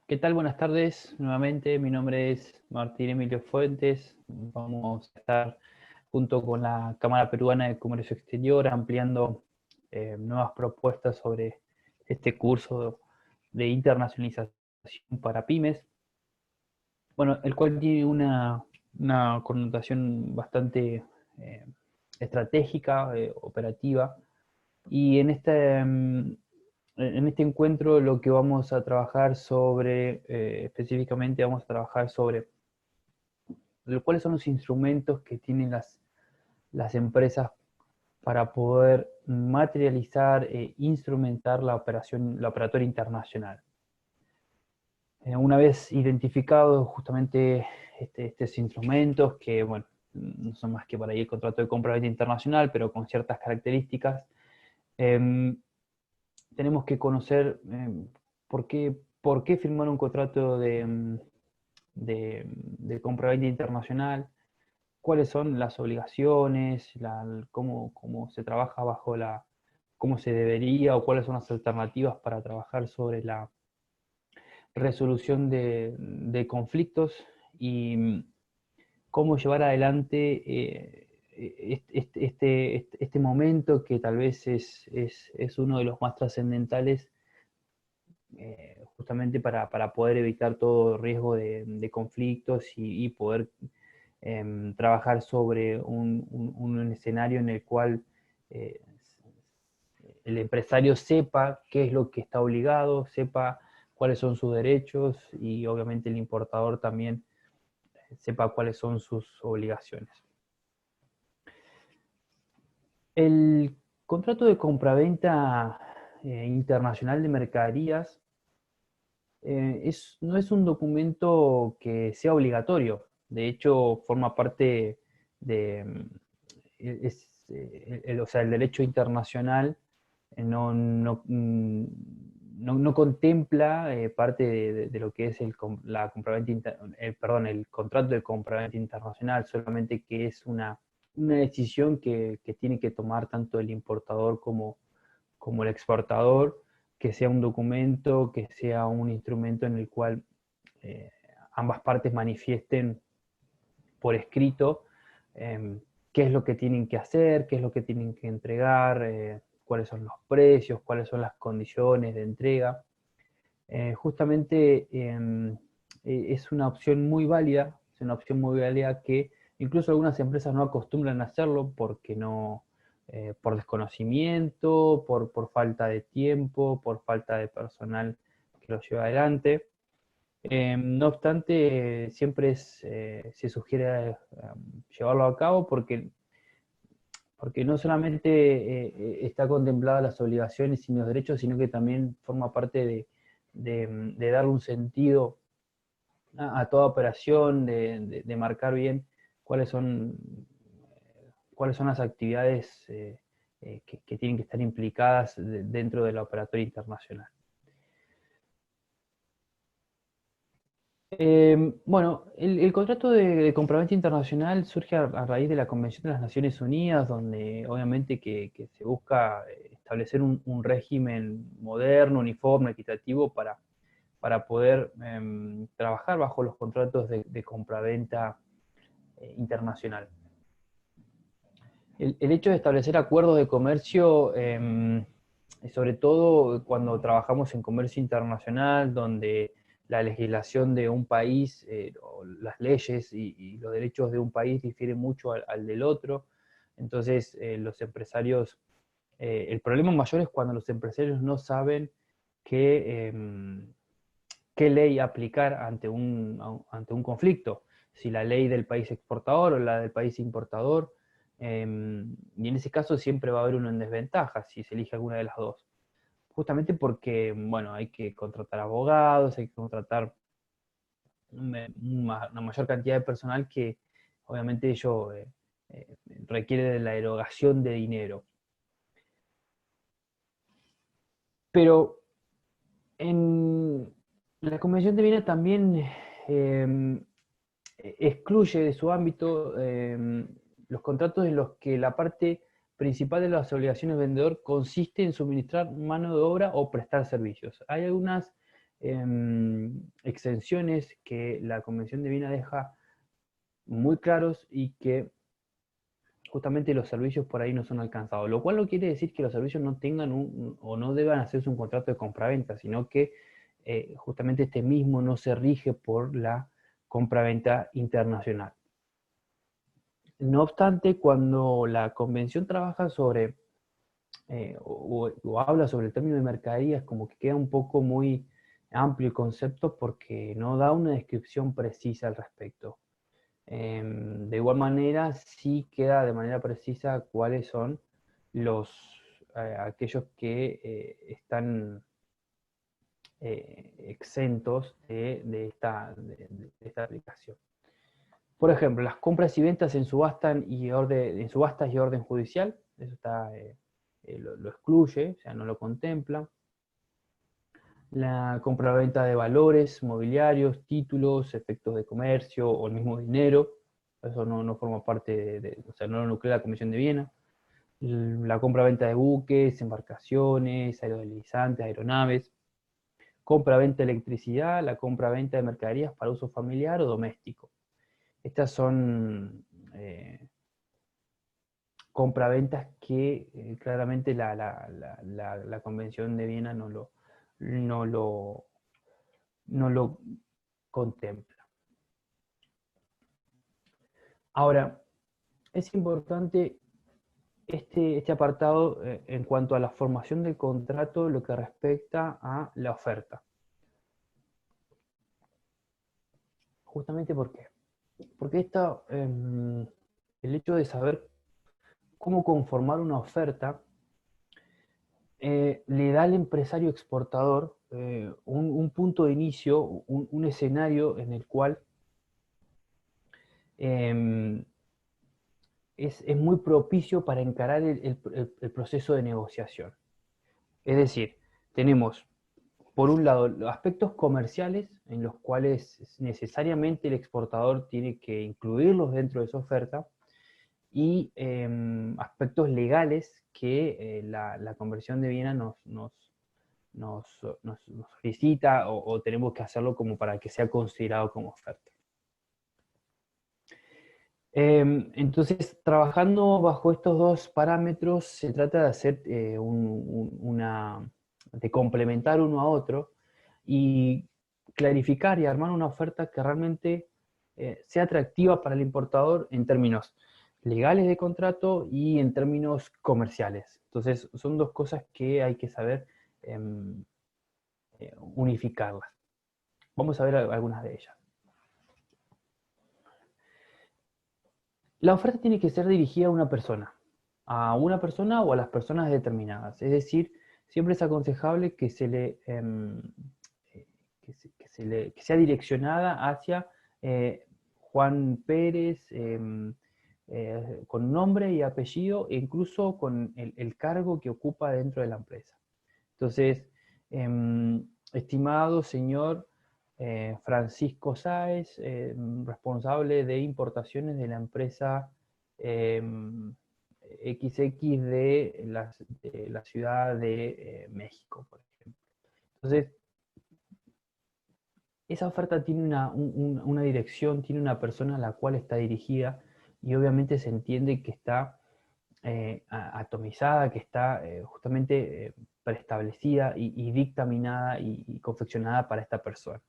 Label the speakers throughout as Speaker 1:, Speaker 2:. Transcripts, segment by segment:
Speaker 1: ¿Qué tal? Buenas tardes. Nuevamente, mi nombre es Martín Emilio Fuentes. Vamos a estar junto con la Cámara Peruana de Comercio Exterior ampliando nuevas propuestas sobre este curso de internacionalización para pymes. Bueno, el cual tiene una connotación bastante eh, estratégica, operativa, y en este encuentro lo que vamos a trabajar sobre, específicamente vamos a trabajar sobre cuáles son los instrumentos que tienen las empresas para poder materializar e instrumentar la operatoria internacional. Una vez identificados justamente estos instrumentos, que bueno, no son más que para ir el contrato de compra-venta internacional, pero con ciertas características, eh, tenemos que conocer por qué firmar un contrato de compra-venta internacional, cuáles son las obligaciones, cómo se trabaja cómo se debería o cuáles son las alternativas para trabajar sobre la resolución de conflictos y cómo llevar adelante este momento que tal vez es uno de los más trascendentales, justamente para poder evitar todo riesgo de conflictos y poder trabajar sobre un escenario en el cual eh, el empresario sepa qué es lo que está obligado, sepa cuáles son sus derechos y obviamente el importador también sepa cuáles son sus obligaciones. El contrato de compraventa internacional de mercaderías no es un documento que sea obligatorio. De hecho, forma parte de, o sea, el derecho internacional no contempla parte de lo que es la compraventa, perdón, el contrato de compraventa internacional, solamente que es una decisión que tiene que tomar tanto el importador como el exportador, que sea un documento, que sea un instrumento en el cual eh, ambas partes manifiesten por escrito qué es lo que tienen que hacer, qué es lo que tienen que entregar, cuáles son los precios, cuáles son las condiciones de entrega. Justamente es una opción muy válida, es una opción muy válida que incluso algunas empresas no acostumbran a hacerlo porque no, por desconocimiento, por falta de tiempo, por falta de personal que lo lleva adelante. No obstante, siempre se sugiere llevarlo a cabo porque no solamente está contemplada las obligaciones y los derechos, sino que también forma parte de darle un sentido a toda operación, de marcar bien cuáles son, cuáles son las actividades que tienen que estar implicadas dentro de la operatoria internacional. Bueno, el contrato de compraventa internacional surge a raíz de la Convención de las Naciones Unidas, donde obviamente que se busca establecer un régimen moderno, uniforme, equitativo para poder trabajar bajo los contratos de compraventa internacional. El hecho de establecer acuerdos de comercio, sobre todo cuando trabajamos en comercio internacional, donde la legislación de un país, o las leyes y los derechos de un país difieren mucho al del otro. Entonces, los empresarios, el problema mayor es cuando los empresarios no saben qué, qué ley aplicar ante un conflicto, si la ley del país exportador o la del país importador, y en ese caso siempre va a haber uno en desventaja si se elige alguna de las dos. Justamente porque, bueno, hay que contratar abogados, hay que contratar una mayor cantidad de personal que obviamente ello eh, requiere de la erogación de dinero. Pero en la Convención de Viena también eh, excluye de su ámbito los contratos en los que la parte principal de las obligaciones del vendedor consiste en suministrar mano de obra o prestar servicios. Hay algunas exenciones que la Convención de Viena deja muy claros y que justamente los servicios por ahí no son alcanzados, lo cual no quiere decir que los servicios no tengan o no deban hacerse un contrato de compraventa, sino que justamente este mismo no se rige por la compraventa internacional. No obstante, cuando la convención trabaja sobre o habla sobre el término de mercaderías, como que queda un poco muy amplio el concepto porque no da una descripción precisa al respecto. De igual manera, sí queda de manera precisa cuáles son aquellos que están exentos de esta aplicación. Por ejemplo, las compras y ventas en subastas y orden judicial, eso lo excluye, o sea, no lo contempla. La compra-venta de valores, mobiliarios, títulos, efectos de comercio o el mismo dinero, eso no forma parte o sea, no lo nuclea la Convención de Viena. La compra-venta de buques, embarcaciones, aerodeslizantes, aeronaves. Compra-venta de electricidad, la compra-venta de mercaderías para uso familiar o doméstico. Estas son compraventas que claramente la Convención de Viena no lo contempla. Ahora, es importante este apartado en cuanto a la formación del contrato, lo que respecta a la oferta. Justamente ¿por qué? Porque el hecho de saber cómo conformar una oferta le da al empresario exportador un punto de inicio, un escenario en el cual es muy propicio para encarar el proceso de negociación. Es decir, tenemos, por un lado, los aspectos comerciales, en los cuales necesariamente el exportador tiene que incluirlos dentro de su oferta, y aspectos legales que la Convención de Viena nos solicita o tenemos que hacerlo como para que sea considerado como oferta. Entonces, trabajando bajo estos dos parámetros, se trata de hacer de complementar uno a otro y clarificar y armar una oferta que realmente sea atractiva para el importador en términos legales de contrato y en términos comerciales. Entonces, son dos cosas que hay que saber unificarlas. Vamos a ver algunas de ellas. La oferta tiene que ser dirigida a una persona o a las personas determinadas. Es decir, siempre es aconsejable que sea direccionada hacia Juan Pérez, con nombre y apellido, e incluso con el cargo que ocupa dentro de la empresa. Entonces, estimado señor Francisco Sáez, responsable de importaciones de la empresa XX de la Ciudad de México, por ejemplo. Entonces, esa oferta tiene una dirección, tiene una persona a la cual está dirigida y obviamente se entiende que está atomizada, que está justamente preestablecida y dictaminada y confeccionada para esta persona.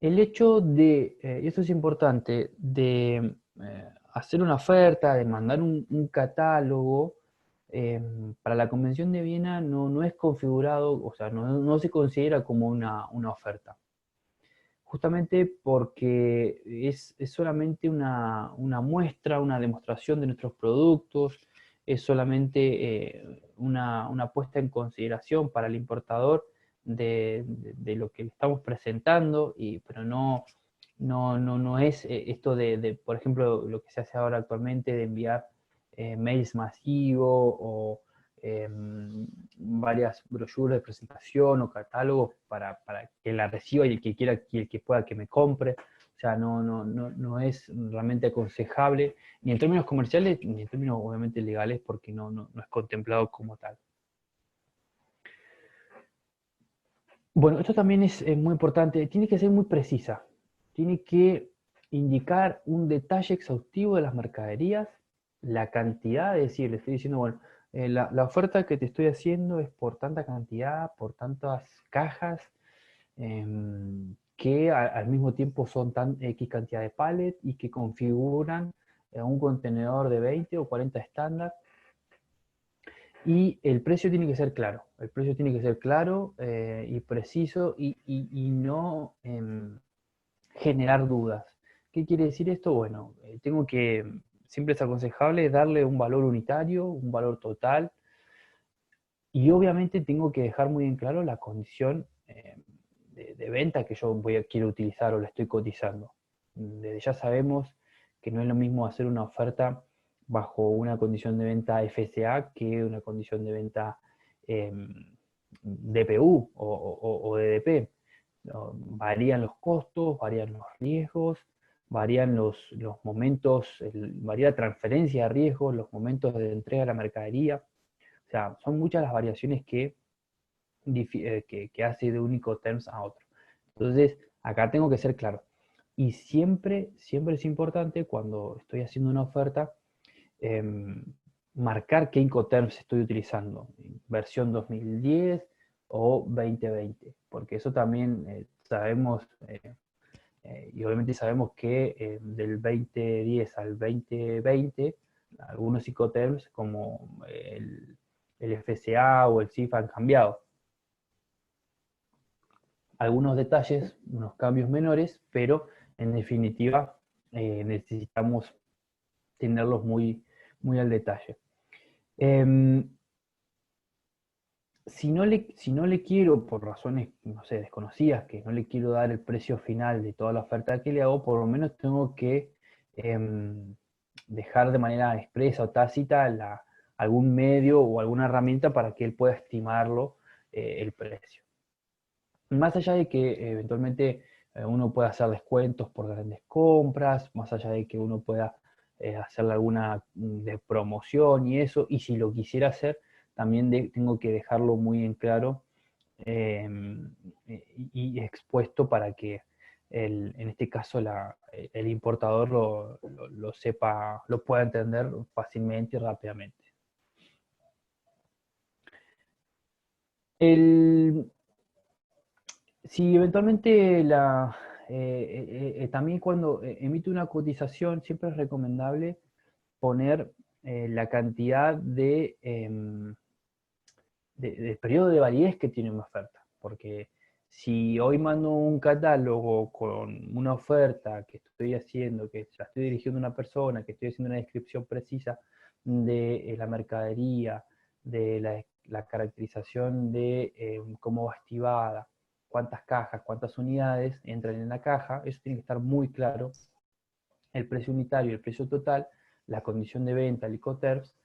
Speaker 1: El hecho de, y esto es importante, de hacer una oferta, de mandar un catálogo, para la Convención de Viena no es configurado, o sea, no se considera como una oferta. Justamente porque es solamente una muestra, una demostración de nuestros productos, es solamente una puesta en consideración para el importador de lo que le estamos presentando, pero no es esto por ejemplo, lo que se hace ahora actualmente de enviar mails masivos o varias brochures de presentación o catálogos para que la reciba y el que quiera y el que pueda que me compre. O sea, no es realmente aconsejable, ni en términos comerciales, ni en términos obviamente legales, porque no es contemplado como tal. Bueno, esto también es muy importante, tiene que ser muy precisa, tiene que indicar un detalle exhaustivo de las mercaderías, la cantidad, es decir, le estoy diciendo, bueno, la oferta que te estoy haciendo es por tanta cantidad, por tantas cajas, que al mismo tiempo son tan X cantidad de pallet y que configuran un contenedor de 20 o 40 estándar. Y el precio tiene que ser claro, el precio tiene que ser claro y preciso y no generar dudas. ¿Qué quiere decir esto? Bueno, tengo que, siempre es aconsejable darle un valor unitario, un valor total, y obviamente tengo que dejar muy en claro la condición de venta que yo quiero utilizar o la estoy cotizando. Desde ya sabemos que no es lo mismo hacer una oferta bajo una condición de venta FCA que una condición de venta eh, DPU o DDP. ¿No? Varían los costos, varían los riesgos, varían los momentos, varía la transferencia de riesgos, los momentos de entrega de la mercadería. O sea, son muchas las variaciones que hace de un Incoterms a otro. Entonces, acá tengo que ser claro. Y siempre, siempre es importante cuando estoy haciendo una oferta, eh, marcar qué Incoterms estoy utilizando, versión 2010 o 2020, porque eso también sabemos, y obviamente sabemos que del 2010 al 2020, algunos Incoterms como el FCA o el CIF han cambiado. Algunos detalles, unos cambios menores, pero en definitiva necesitamos tenerlos muy, muy al detalle. Eh, si no le quiero, por razones, no sé, desconocidas, que no le quiero dar el precio final de toda la oferta que le hago, por lo menos tengo que dejar de manera expresa o tácita algún medio o alguna herramienta para que él pueda estimarlo el precio. Más allá de que eventualmente uno pueda hacer descuentos por grandes compras, más allá de que uno pueda hacerle alguna de promoción y eso, y si lo quisiera hacer, también tengo que dejarlo muy en claro eh, y expuesto para que en este caso el importador lo sepa, lo pueda entender fácilmente y rápidamente. El, Si eventualmente también cuando emite una cotización, siempre es recomendable poner la cantidad de periodo de validez que tiene una oferta. Porque si hoy mando un catálogo con una oferta que estoy haciendo, que la estoy dirigiendo a una persona, que estoy haciendo una descripción precisa de la mercadería, de la caracterización de cómo va estivada, cuántas cajas, cuántas unidades entran en la caja, eso tiene que estar muy claro, el precio unitario, el precio total, la condición de venta, el Incoterms,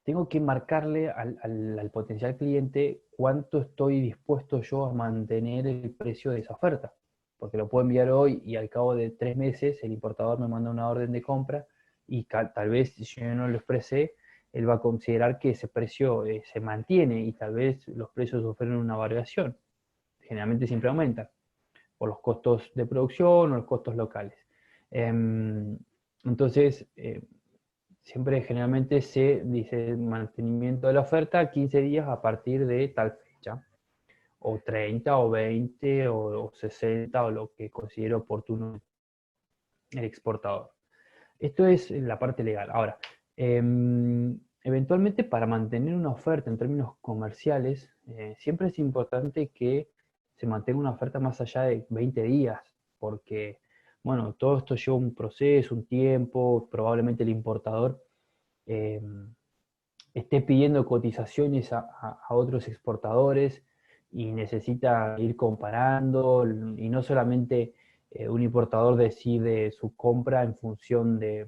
Speaker 1: tengo que marcarle al potencial cliente cuánto estoy dispuesto yo a mantener el precio de esa oferta. Porque lo puedo enviar hoy y al cabo de 3 meses el importador me manda una orden de compra y tal vez si yo no lo expresé, él va a considerar que ese precio se mantiene y tal vez los precios sufren una variación. Generalmente siempre aumentan por los costos de producción o los costos locales. Entonces, siempre generalmente se dice mantenimiento de la oferta 15 días a partir de tal fecha, o 30 o 20 o 60 o lo que considere oportuno el exportador. Esto es la parte legal. Ahora, eventualmente para mantener una oferta en términos comerciales, siempre es importante que se mantenga una oferta más allá de 20 días, porque, bueno, todo esto lleva un proceso, un tiempo, probablemente el importador eh, esté pidiendo cotizaciones a otros exportadores y necesita ir comparando y no solamente un importador decide su compra en función de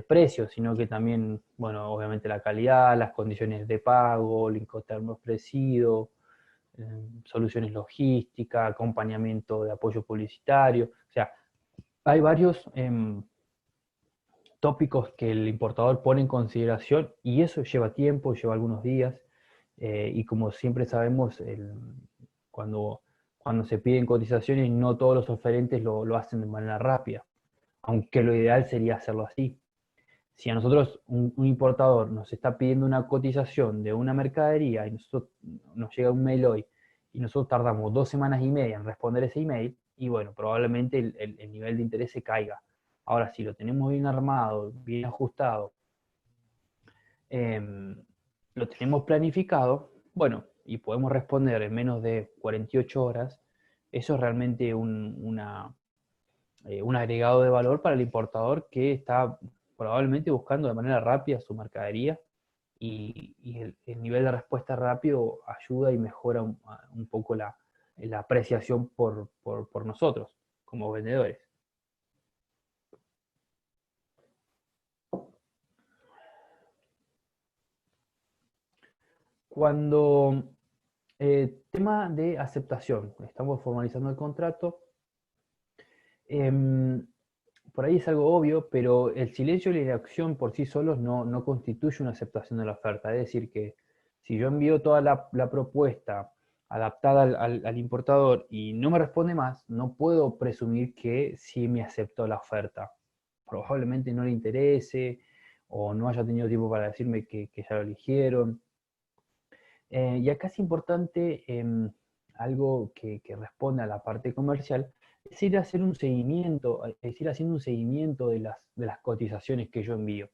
Speaker 1: precios, sino que también, bueno, obviamente la calidad, las condiciones de pago, el Incoterm ofrecido, soluciones logísticas, acompañamiento de apoyo publicitario, o sea, hay varios tópicos que el importador pone en consideración y eso lleva tiempo, lleva algunos días Y como siempre sabemos, cuando, cuando se piden cotizaciones, no todos los oferentes lo hacen de manera rápida, aunque lo ideal sería hacerlo así. Si a nosotros un importador nos está pidiendo una cotización de una mercadería y nos llega un mail hoy y nosotros tardamos 2 semanas y media en responder ese email, y bueno, probablemente el nivel de interés se caiga. Ahora, si lo tenemos bien armado, bien ajustado, em, lo tenemos planificado, bueno, y podemos responder en menos de 48 horas, eso es realmente un agregado de valor para el importador que está probablemente buscando de manera rápida su mercadería, y el nivel de respuesta rápido ayuda y mejora un poco la apreciación por nosotros como vendedores. Cuando tema de aceptación, estamos formalizando el contrato, em, por ahí es algo obvio, pero el silencio y la inacción por sí solos no constituye una aceptación de la oferta. Es decir, que si yo envío toda la propuesta adaptada al importador y no me responde más, no puedo presumir que sí me aceptó la oferta. Probablemente no le interese o no haya tenido tiempo para decirme que ya lo eligieron. Y acá es importante algo que responde a la parte comercial, es ir a hacer un seguimiento, es ir haciendo un seguimiento de las cotizaciones que yo envío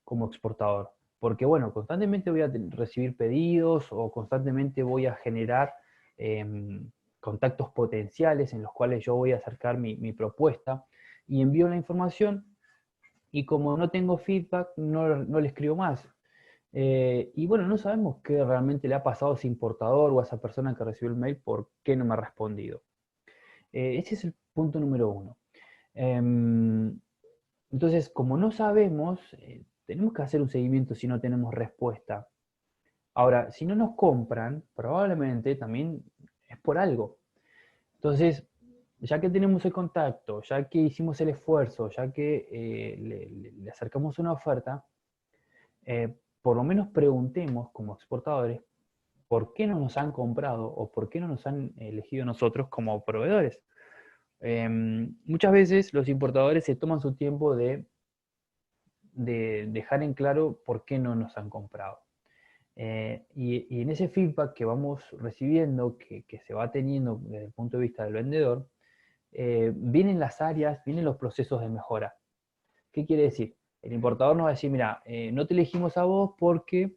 Speaker 1: como exportador. Porque bueno, constantemente voy a recibir pedidos o constantemente voy a generar contactos potenciales en los cuales yo voy a acercar mi propuesta y envío la información, y como no tengo feedback, no le escribo más. Y bueno, no sabemos qué realmente le ha pasado a ese importador o a esa persona que recibió el mail, por qué no me ha respondido. Ese es el punto número uno. Entonces, como no sabemos, tenemos que hacer un seguimiento si no tenemos respuesta. Ahora, si no nos compran, probablemente también es por algo. Entonces, ya que tenemos el contacto, ya que hicimos el esfuerzo, ya que le acercamos una oferta, por lo menos preguntemos como exportadores por qué no nos han comprado o por qué no nos han elegido nosotros como proveedores. Muchas veces los importadores se toman su tiempo de dejar en claro por qué no nos han comprado. Y en ese feedback que vamos recibiendo, que se va teniendo desde el punto de vista del vendedor, vienen las áreas, vienen los procesos de mejora. ¿Qué quiere decir? El importador nos va a decir, mira, no te elegimos a vos porque,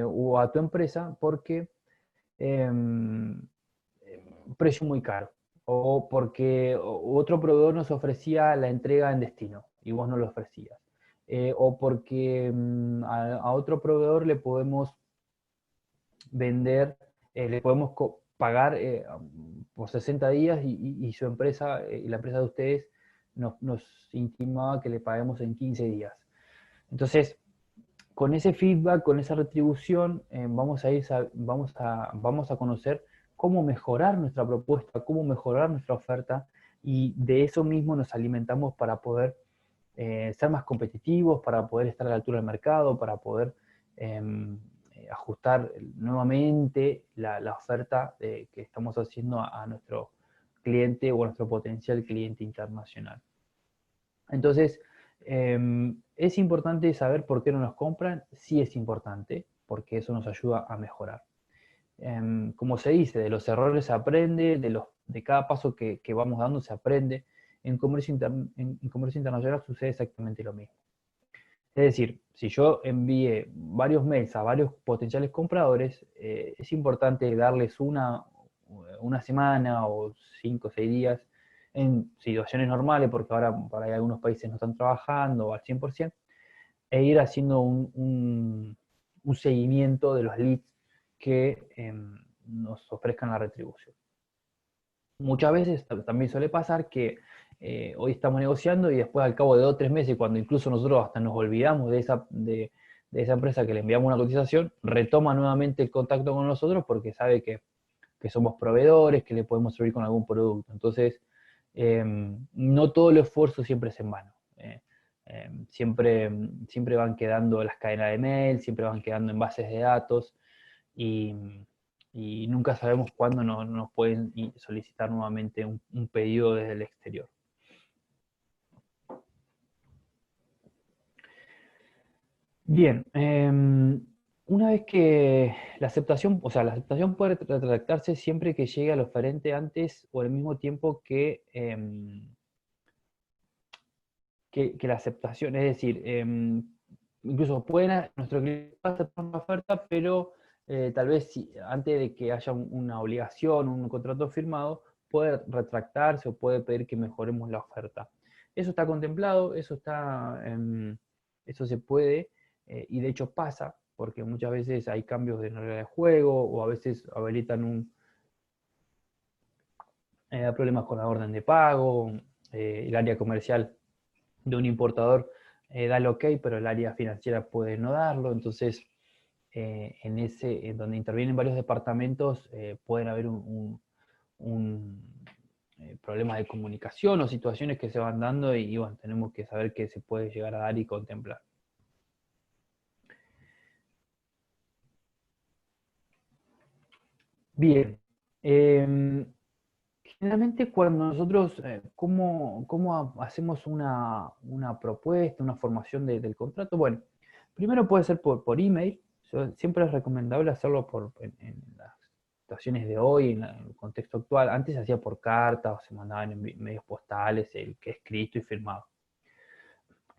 Speaker 1: o a tu empresa, porque un precio muy caro, o porque otro proveedor nos ofrecía la entrega en destino y vos no lo ofrecías, o porque a otro proveedor le podemos vender, le podemos pagar por 60 días y su empresa, y la empresa de ustedes nos intimaba que le paguemos en 15 días. Entonces, con ese feedback, con esa retribución, vamos a conocer cómo mejorar nuestra propuesta, cómo mejorar nuestra oferta, y de eso mismo nos alimentamos para poder ser más competitivos, para poder estar a la altura del mercado, para poder ajustar nuevamente la oferta que estamos haciendo a nuestro cliente o a nuestro potencial cliente internacional. Entonces, ¿es importante saber por qué no nos compran? Sí, es importante, porque eso nos ayuda a mejorar. Como se dice, de los errores se aprende, de cada paso que vamos dando se aprende. En comercio internacional sucede exactamente lo mismo. Es decir, si yo envíe varios mails a varios potenciales compradores, es importante darles una semana o 5 o 6 días en situaciones normales, porque ahora por ahí algunos países no están trabajando al 100%, e ir haciendo un seguimiento de los leads que nos ofrezcan la retribución. Muchas veces también suele pasar que hoy estamos negociando y después al cabo de 2 o 3 meses, cuando incluso nosotros hasta nos olvidamos de esa empresa que le enviamos una cotización, retoma nuevamente el contacto con nosotros porque sabe que somos proveedores, que le podemos servir con algún producto. Entonces, no todo el esfuerzo siempre es en vano. Siempre van quedando las cadenas de mail, siempre van quedando en bases de datos, y, y nunca sabemos cuándo nos pueden solicitar nuevamente un pedido desde el exterior. Bien, una vez que la aceptación, o sea, la aceptación puede retractarse siempre que llegue al oferente antes o al mismo tiempo que la aceptación. Es decir, incluso nuestro cliente puede aceptar una oferta, pero tal vez antes de que haya una obligación, un contrato firmado, puede retractarse o puede pedir que mejoremos la oferta. Eso está contemplado, eso se puede, y de hecho pasa, porque muchas veces hay cambios de regla de juego o a veces habilitan problemas con la orden de pago, el área comercial de un importador da el ok, pero el área financiera puede no darlo. Entonces, en donde intervienen varios departamentos, pueden haber problemas de comunicación o situaciones que se van dando y bueno, tenemos que saber qué se puede llegar a dar y contemplar. Bien. Generalmente cuando nosotros, ¿cómo hacemos una propuesta, una formación del contrato? Bueno, primero puede ser por email. Siempre es recomendable hacerlo en las situaciones de hoy, en el contexto actual. Antes se hacía por carta o se mandaban en medios postales, el que es escrito y firmado.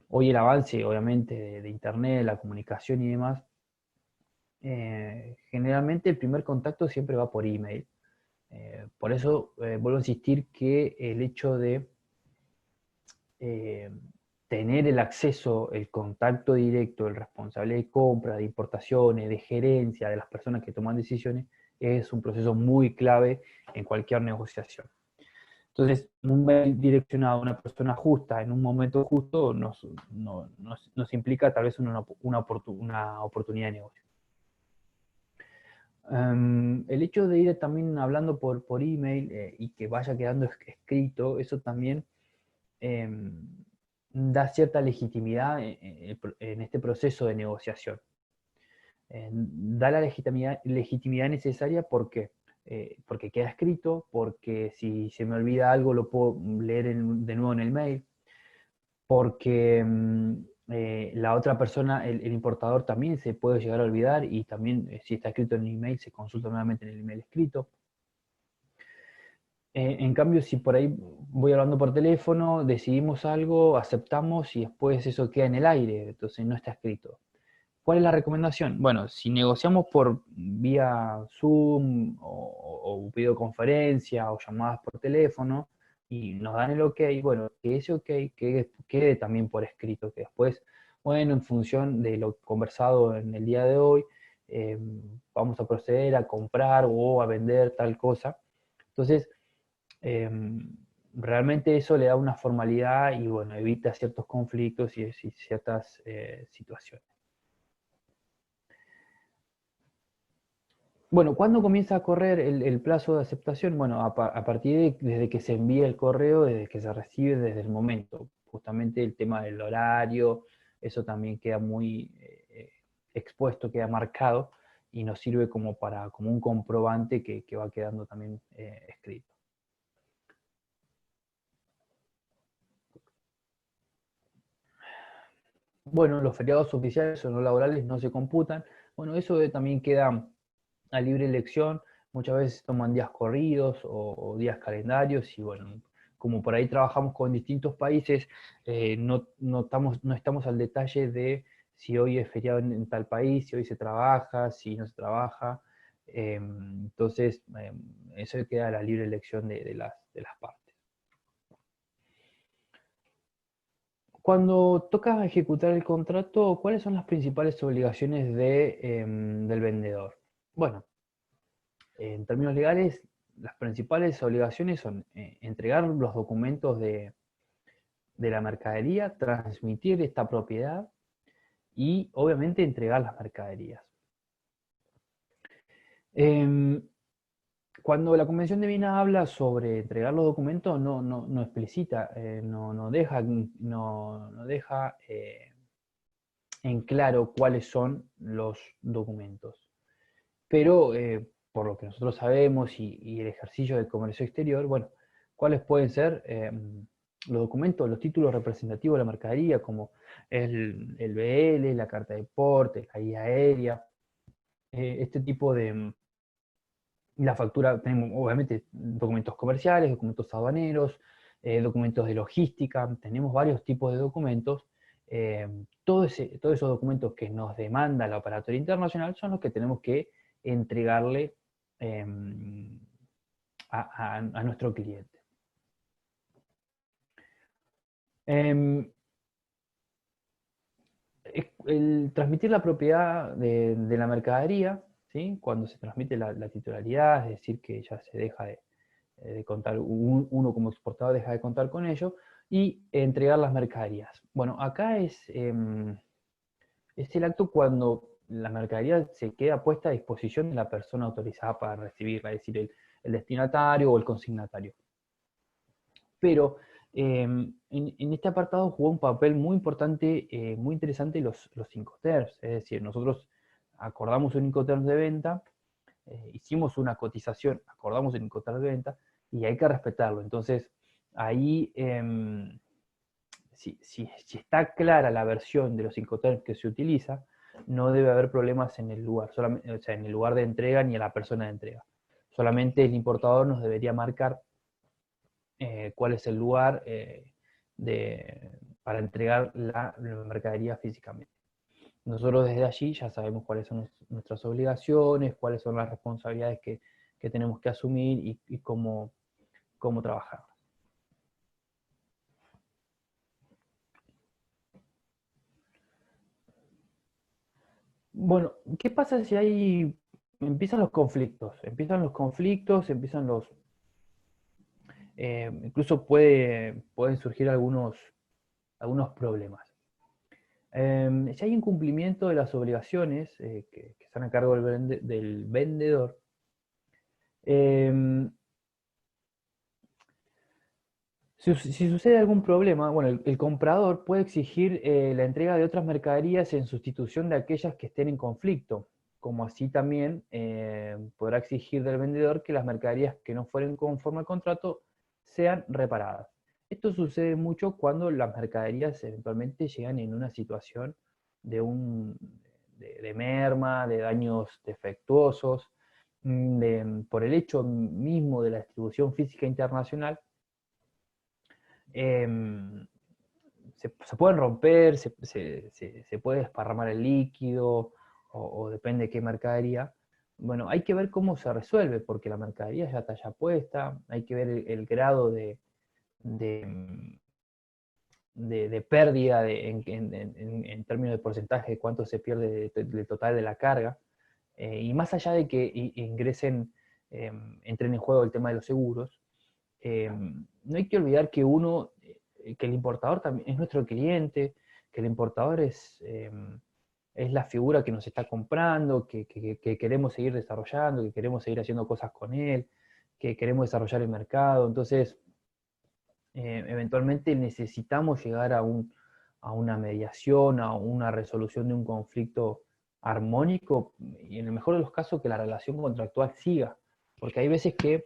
Speaker 1: Hoy el avance, obviamente, de Internet, la comunicación y demás, generalmente el primer contacto siempre va por email. Por eso vuelvo a insistir que el hecho de eh, tener el acceso, el contacto directo, el responsable de compra, de importaciones, de gerencia, de las personas que toman decisiones, es un proceso muy clave en cualquier negociación. Entonces, un mail direccionado a una persona justa en un momento justo nos implica tal vez una oportunidad de negocio. El hecho de ir también hablando por email y que vaya quedando escrito, eso también da cierta legitimidad en este proceso de negociación. Da la legitimidad necesaria porque, porque queda escrito, porque si se me olvida algo lo puedo leer de nuevo en el mail, porque la otra persona, el importador también se puede llegar a olvidar y también si está escrito en el email se consulta nuevamente en el email escrito. En cambio, si por ahí voy hablando por teléfono, decidimos algo, aceptamos y después eso queda en el aire, entonces no está escrito. ¿Cuál es la recomendación? Bueno, si negociamos por vía Zoom o videoconferencia o llamadas por teléfono y nos dan el ok, bueno, que ese ok quede también por escrito, que después, bueno, en función de lo conversado en el día de hoy, eh, vamos a proceder a comprar o a vender tal cosa. Entonces, eh, realmente eso le da una formalidad y, bueno, evita ciertos conflictos y ciertas situaciones. Bueno, ¿cuándo comienza a correr el plazo de aceptación? Bueno, a partir desde que se envía el correo, desde que se recibe, desde el momento. Justamente el tema del horario, eso también queda muy expuesto, queda marcado y nos sirve como un comprobante que va quedando también escrito. Bueno, los feriados oficiales o no laborales no se computan. Bueno, eso también queda a libre elección. Muchas veces toman días corridos o días calendarios y bueno, como por ahí trabajamos con distintos países, no estamos al detalle de si hoy es feriado en tal país, si hoy se trabaja, si no se trabaja. Entonces, eso queda a la libre elección de las partes. Cuando toca ejecutar el contrato, ¿cuáles son las principales obligaciones del vendedor? Bueno, en términos legales, las principales obligaciones son entregar los documentos de la mercadería, transmitir esta propiedad y obviamente entregar las mercaderías. Em, Cuando la Convención de Viena habla sobre entregar los documentos, no explicita, no deja en claro cuáles son los documentos. pero por lo que nosotros sabemos y el ejercicio del comercio exterior, bueno, ¿cuáles pueden ser los documentos, los títulos representativos de la mercadería, como el BL, la carta de porte, la guía aérea, este tipo de... La factura, tenemos obviamente documentos comerciales, documentos aduaneros, documentos de logística, tenemos varios tipos de documentos. Todos esos documentos que nos demanda la operatoria internacional son los que tenemos que entregarle eh, a nuestro cliente. Eh, el transmitir la propiedad de la mercadería, ¿sí? Cuando se transmite la titularidad, es decir, que ya se deja de contar, uno como exportador deja de contar con ello, y entregar las mercaderías. Bueno, acá es el acto cuando la mercadería se queda puesta a disposición de la persona autorizada para recibirla, es decir, el destinatario o el consignatario. Pero en este apartado jugó un papel muy importante, muy interesante los Incoterms, es decir, nosotros acordamos un Incoterms de venta, hicimos una cotización, acordamos un Incoterms de venta, y hay que respetarlo. Entonces, ahí, si está clara la versión de los Incoterms que se utiliza, no debe haber problemas en el lugar, solamente, o sea, en el lugar de entrega ni a la persona de entrega. Solamente el importador nos debería marcar cuál es el lugar para entregar la mercadería físicamente. Nosotros desde allí ya sabemos cuáles son nuestras obligaciones, cuáles son las responsabilidades que tenemos que asumir y cómo trabajar. Bueno, ¿qué pasa si empiezan los conflictos? Empiezan los... incluso pueden surgir algunos problemas. Si hay incumplimiento de las obligaciones que están a cargo del vendedor, eh, si sucede algún problema, bueno, el comprador puede exigir la entrega de otras mercaderías en sustitución de aquellas que estén en conflicto, como así también podrá exigir del vendedor que las mercaderías que no fueren conforme al contrato sean reparadas. Esto sucede mucho cuando las mercaderías eventualmente llegan en una situación de merma, de daños defectuosos, por el hecho mismo de la distribución física internacional. Se pueden romper, se puede desparramar el líquido, o depende de qué mercadería. Bueno, hay que ver cómo se resuelve, porque la mercadería ya está ya puesta, hay que ver el grado de, de pérdida en términos de porcentaje de cuánto se pierde del total de la carga. Y más allá de que ingresen, entren en juego el tema de los seguros, no hay que olvidar que el importador también es nuestro cliente, que el importador es la figura que nos está comprando, que queremos seguir desarrollando, que queremos seguir haciendo cosas con él, que queremos desarrollar el mercado. Entonces, eventualmente necesitamos llegar a una mediación, a una resolución de un conflicto armónico, y en el mejor de los casos que la relación contractual siga, porque hay veces que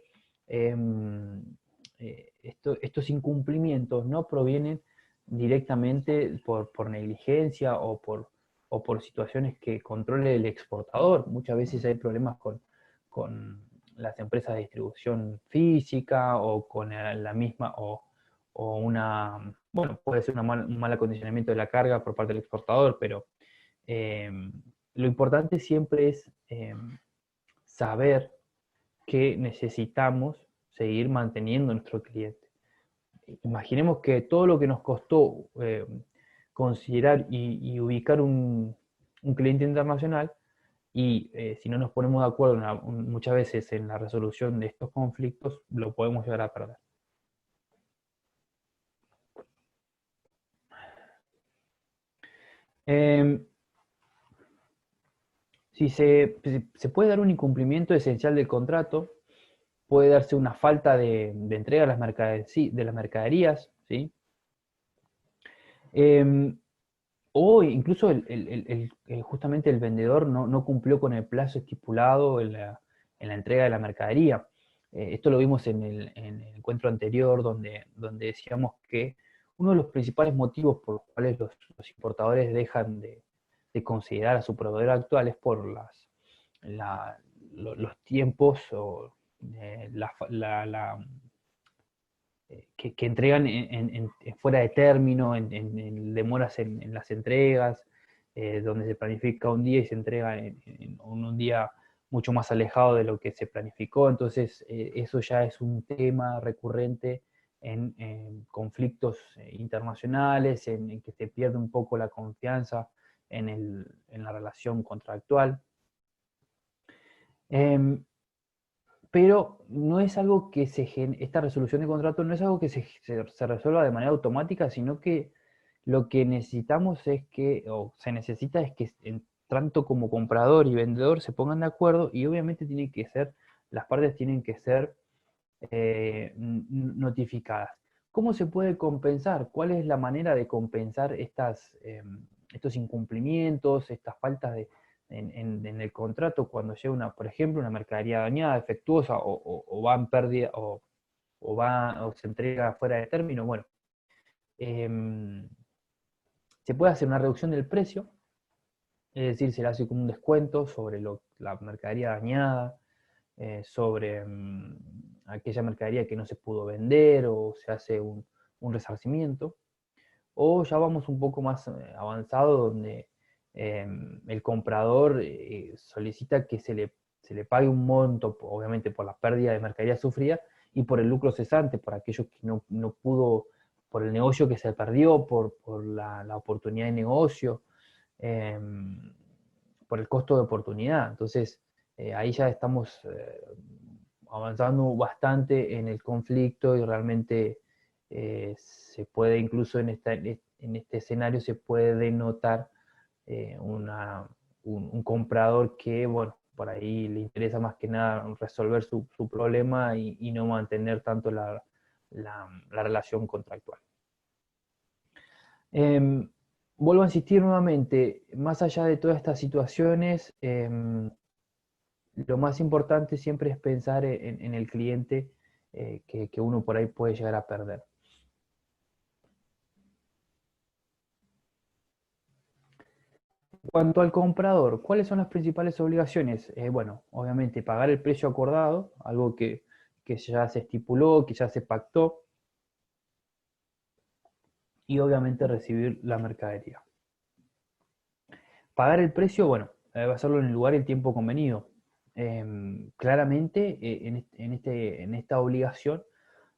Speaker 1: estos incumplimientos no provienen directamente por negligencia o por situaciones que controle el exportador. Muchas veces hay problemas con las empresas de distribución física o con la misma bueno, puede ser un mal acondicionamiento de la carga por parte del exportador, pero eh, lo importante siempre es saber que necesitamos seguir manteniendo a nuestro cliente. Imaginemos que todo lo que nos costó considerar y ubicar un cliente internacional, y si no nos ponemos de acuerdo muchas veces en la resolución de estos conflictos, lo podemos llegar a perder. Eh, si se puede dar un incumplimiento esencial del contrato, puede darse una falta de entrega de las mercaderías, ¿sí? Eh, o incluso justamente el vendedor no cumplió con el plazo estipulado en la entrega de la mercadería. Esto lo vimos en el encuentro anterior, donde decíamos que uno de los principales motivos por los cuales los importadores dejan de considerar a su proveedor actual es por los tiempos o que entregan fuera de término, en demoras en las entregas, donde se planifica un día y se entrega en un día mucho más alejado de lo que se planificó. Entonces, eso ya es un tema recurrente en conflictos internacionales, en que se pierde un poco la confianza en la relación contractual. Em, pero no es algo que esta resolución de contrato no es algo que se resuelva de manera automática, sino que lo que necesitamos es que, o se necesita es que tanto como comprador y vendedor se pongan de acuerdo, y obviamente las partes tienen que ser notificadas. ¿Cómo se puede compensar? ¿Cuál es la manera de compensar estos incumplimientos, estas faltas en el contrato cuando llega por ejemplo, una mercadería dañada, defectuosa, o va en pérdida, o se entrega fuera de término? Bueno, em, se puede hacer una reducción del precio, es decir, se le hace como un descuento sobre la mercadería dañada, sobre aquella mercadería que no se pudo vender, o se hace un resarcimiento. O ya vamos un poco más avanzado, donde el comprador solicita que se le pague un monto, obviamente por la pérdida de mercadería sufrida, y por el lucro cesante, por aquello que no pudo, por el negocio que se perdió, por la oportunidad de negocio, eh, por el costo de oportunidad. Entonces, ahí ya estamos avanzando bastante en el conflicto, y realmente se puede, incluso en este escenario, se puede denotar un comprador que, bueno, por ahí le interesa más que nada resolver su problema, y no mantener tanto la relación contractual. Em, Vuelvo a insistir nuevamente, más allá de todas estas situaciones, lo más importante siempre es pensar en el cliente, que uno por ahí puede llegar a perder. En cuanto al comprador, ¿cuáles son las principales obligaciones? Bueno, obviamente pagar el precio acordado, algo que ya se estipuló, que ya se pactó, y obviamente recibir la mercadería. Pagar el precio, bueno, hacerlo en el lugar y el tiempo convenido. Claramente, en esta obligación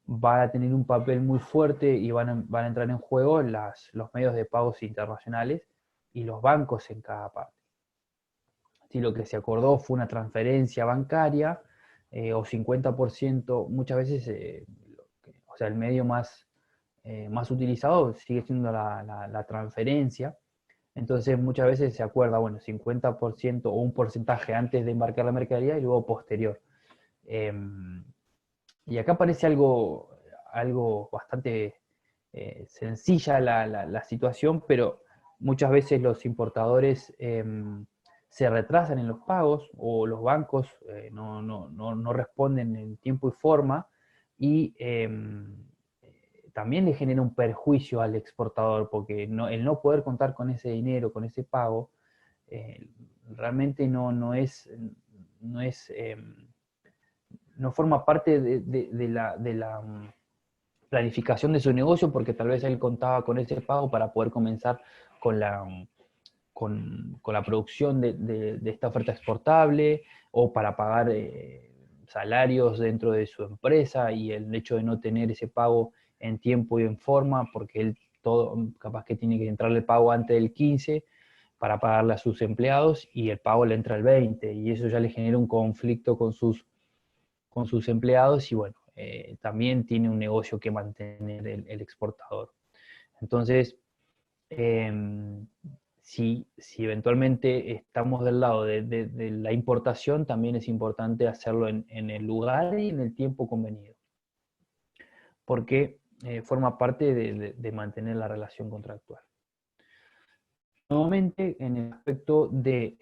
Speaker 1: va a tener un papel muy fuerte, y van a entrar en juego los medios de pagos internacionales y los bancos en cada parte. Si lo que se acordó fue una transferencia bancaria, o 50%, muchas veces, o sea, el medio más utilizado sigue siendo la transferencia. Entonces muchas veces se acuerda, bueno, 50% o un porcentaje antes de embarcar la mercadería y luego posterior. Y acá parece algo bastante sencilla la situación, pero muchas veces los importadores se retrasan en los pagos, o los bancos no responden en tiempo y forma, y también le genera un perjuicio al exportador, porque el no poder contar con ese dinero, con ese pago, eh, realmente no es no forma parte de la planificación de su negocio, porque tal vez él contaba con ese pago para poder comenzar con la producción de esta oferta exportable, o para pagar salarios dentro de su empresa, y el hecho de no tener ese pago en tiempo y en forma, porque él capaz que tiene que entrarle el pago antes del 15 para pagarle a sus empleados, y el pago le entra el 20, y eso ya le genera un conflicto con sus empleados, y bueno, también tiene un negocio que mantener el exportador. Entonces, si eventualmente estamos del lado de la importación, también es importante hacerlo en el lugar y en el tiempo convenido, porque forma parte de mantener la relación contractual. nuevamente, en el aspecto de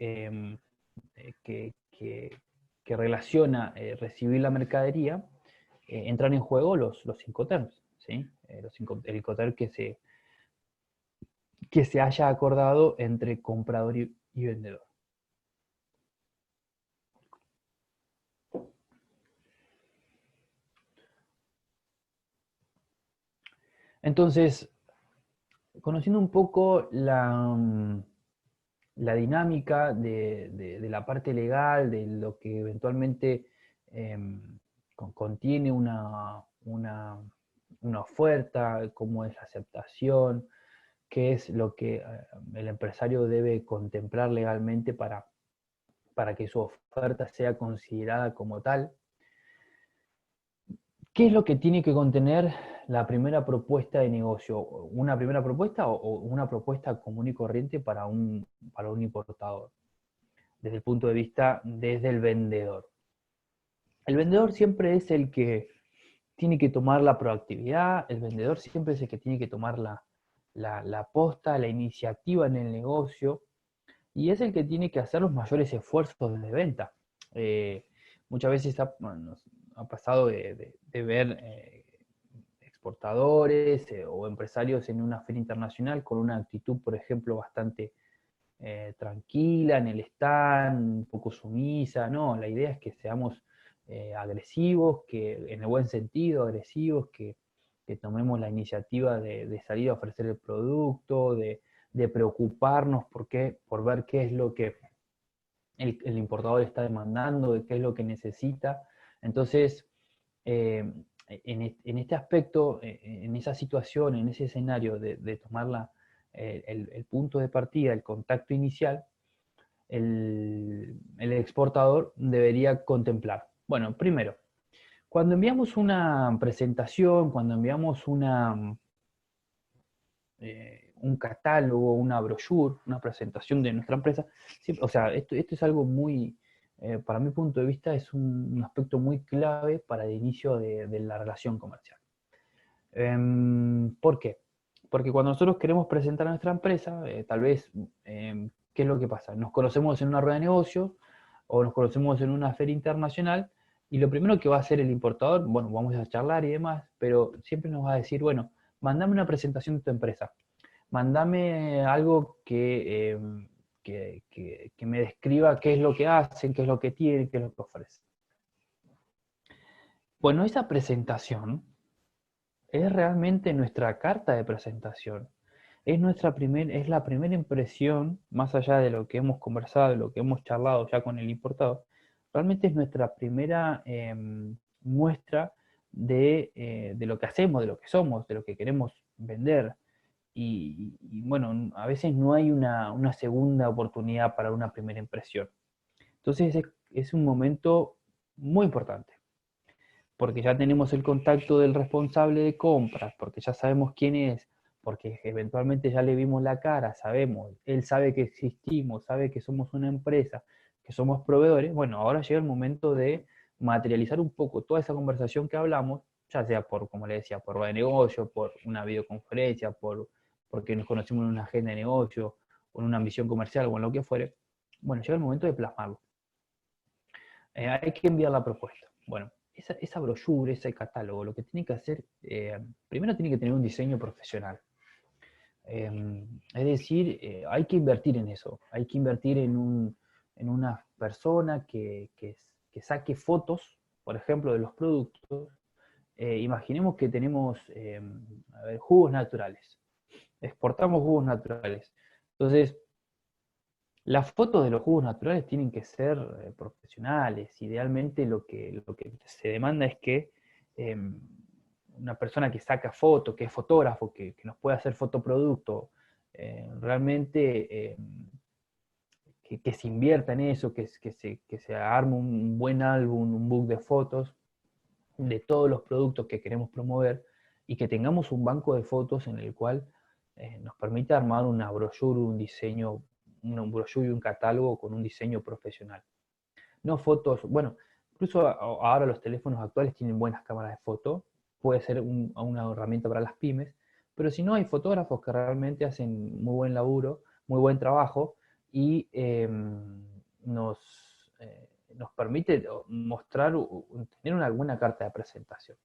Speaker 1: que relaciona recibir la mercadería, entran en juego los Incoterms, ¿sí? El Incoterm que se haya acordado entre comprador y vendedor. Entonces, conociendo un poco la dinámica de la parte legal, de lo que eventualmente eh, contiene una oferta, cómo es la aceptación, qué es lo que el empresario debe contemplar legalmente para que su oferta sea considerada como tal. ¿Qué es lo que tiene que contener la primera propuesta de negocio? ¿Una primera propuesta o una propuesta común y corriente para un importador? Desde el punto de vista desde el vendedor. El vendedor siempre es el que tiene que tomar la proactividad, el vendedor siempre es el que tiene que tomar la posta, la iniciativa en el negocio, y es el que tiene que hacer los mayores esfuerzos de venta. Eh, Muchas veces nos ha pasado de ver exportadores o empresarios en una feria internacional con una actitud, por ejemplo, bastante tranquila en el stand, un poco sumisa. No, la idea es que seamos agresivos, que en el buen sentido, agresivos, que tomemos la iniciativa de salir a ofrecer el producto, de preocuparnos por ver qué es lo que el importador está demandando, de qué es lo que necesita. Entonces, en este aspecto, en esa situación, en ese escenario de tomar el punto de partida, el contacto inicial, el exportador debería contemplar. Bueno, primero, cuando enviamos una presentación, cuando enviamos un catálogo, una brochure, una presentación de nuestra empresa, o sea, esto es algo muy, para mi punto de vista, es un aspecto muy clave para el inicio de la relación comercial. ¿Por qué? Porque cuando nosotros queremos presentar a nuestra empresa, tal vez, ¿qué es lo que pasa? Nos conocemos en una rueda de negocios o nos conocemos en una feria internacional y lo primero que va a hacer el importador, bueno, vamos a charlar y demás, pero siempre nos va a decir, bueno, mandame una presentación de tu empresa, mandame algo que me describa qué es lo que hacen, qué es lo que tienen, qué es lo que ofrecen. Bueno, esa presentación es realmente nuestra carta de presentación. Es la primera impresión, más allá de lo que hemos conversado, de lo que hemos charlado ya con el importador, realmente es nuestra primera muestra de lo que hacemos, de lo que somos, de lo que queremos vender. Bueno, a veces no hay una segunda oportunidad para una primera impresión. Entonces es un momento muy importante porque ya tenemos el contacto del responsable de compras, porque ya sabemos quién es, porque eventualmente ya le vimos la cara, sabemos, él sabe que existimos, sabe que somos una empresa, que somos proveedores. Bueno, ahora llega el momento de materializar un poco toda esa conversación que hablamos, ya sea por, como le decía, por de negocio, por una videoconferencia, porque nos conocimos en una agenda de negocio, o en una ambición comercial, o en lo que fuere. Bueno, llega el momento de plasmarlo. Hay que enviar la propuesta. Bueno, esa brochure, ese catálogo, lo que tiene que hacer, primero tiene que tener un diseño profesional. Es decir, hay que invertir en eso, hay que invertir en una persona que saque fotos, por ejemplo, de los productos. Imaginemos que tenemos a ver, jugos naturales, exportamos jugos naturales. Entonces, las fotos de los jugos naturales tienen que ser profesionales. Idealmente lo que se demanda es que eh, una persona que saca fotos, que es fotógrafo, que nos puede hacer fotoproducto, realmente que se invierta en eso, que se arme un buen álbum, un book de fotos de todos los productos que queremos promover y que tengamos un banco de fotos en el cual nos permita armar una brochure, un diseño, un brochure y un catálogo con un diseño profesional. No fotos, bueno, incluso ahora los teléfonos actuales tienen buenas cámaras de foto, puede ser una herramienta para las pymes, pero si no hay fotógrafos que realmente hacen muy buen laburo, muy buen trabajo y nos permite mostrar, tener alguna carta de presentación.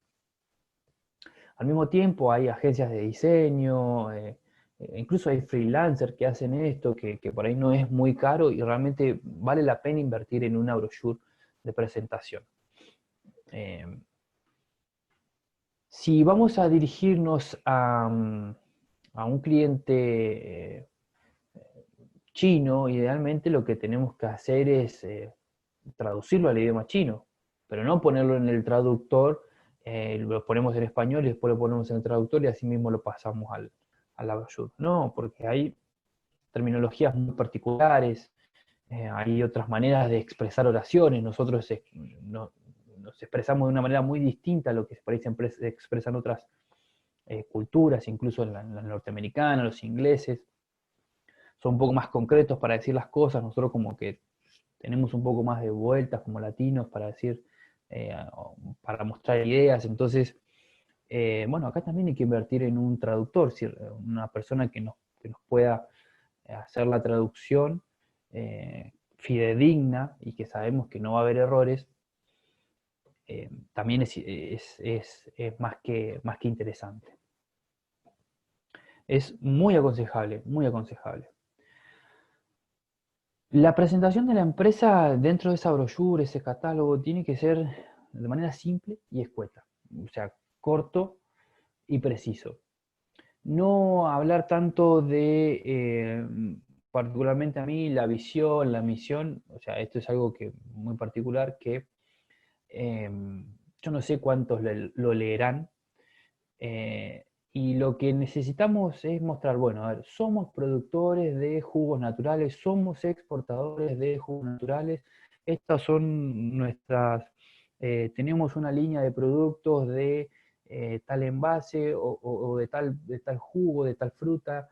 Speaker 1: Al mismo tiempo hay agencias de diseño, incluso hay freelancers que hacen esto, que por ahí no es muy caro y realmente vale la pena invertir en una brochure de presentación. Si vamos a dirigirnos a un cliente chino, idealmente lo que tenemos que hacer es traducirlo al idioma chino, pero no ponerlo en el traductor, lo ponemos en español y después lo ponemos en el traductor y así mismo lo pasamos a la brochure. No, porque hay terminologías muy particulares, hay otras maneras de expresar oraciones, nosotros nos expresamos de una manera muy distinta a lo que por ahí se expresan otras culturas, incluso en la norteamericana, los ingleses, son un poco más concretos para decir las cosas, nosotros como que tenemos un poco más de vueltas como latinos para decir, para mostrar ideas, entonces, bueno, acá también hay que invertir en un traductor, una persona que nos pueda hacer la traducción fidedigna y que sabemos que no va a haber errores, también es más que interesante. Es muy aconsejable, muy aconsejable. La presentación de la empresa dentro de esa brochure, ese catálogo, tiene que ser de manera simple y escueta, o sea, corto y preciso. No hablar tanto de, particularmente a mí, la visión, la misión, o sea, esto es algo que muy particular que yo no sé cuántos lo leerán, y lo que necesitamos es mostrar, bueno, a ver, somos productores de jugos naturales, somos exportadores de jugos naturales, estas son tenemos una línea de productos de tal envase o de tal jugo, de tal fruta,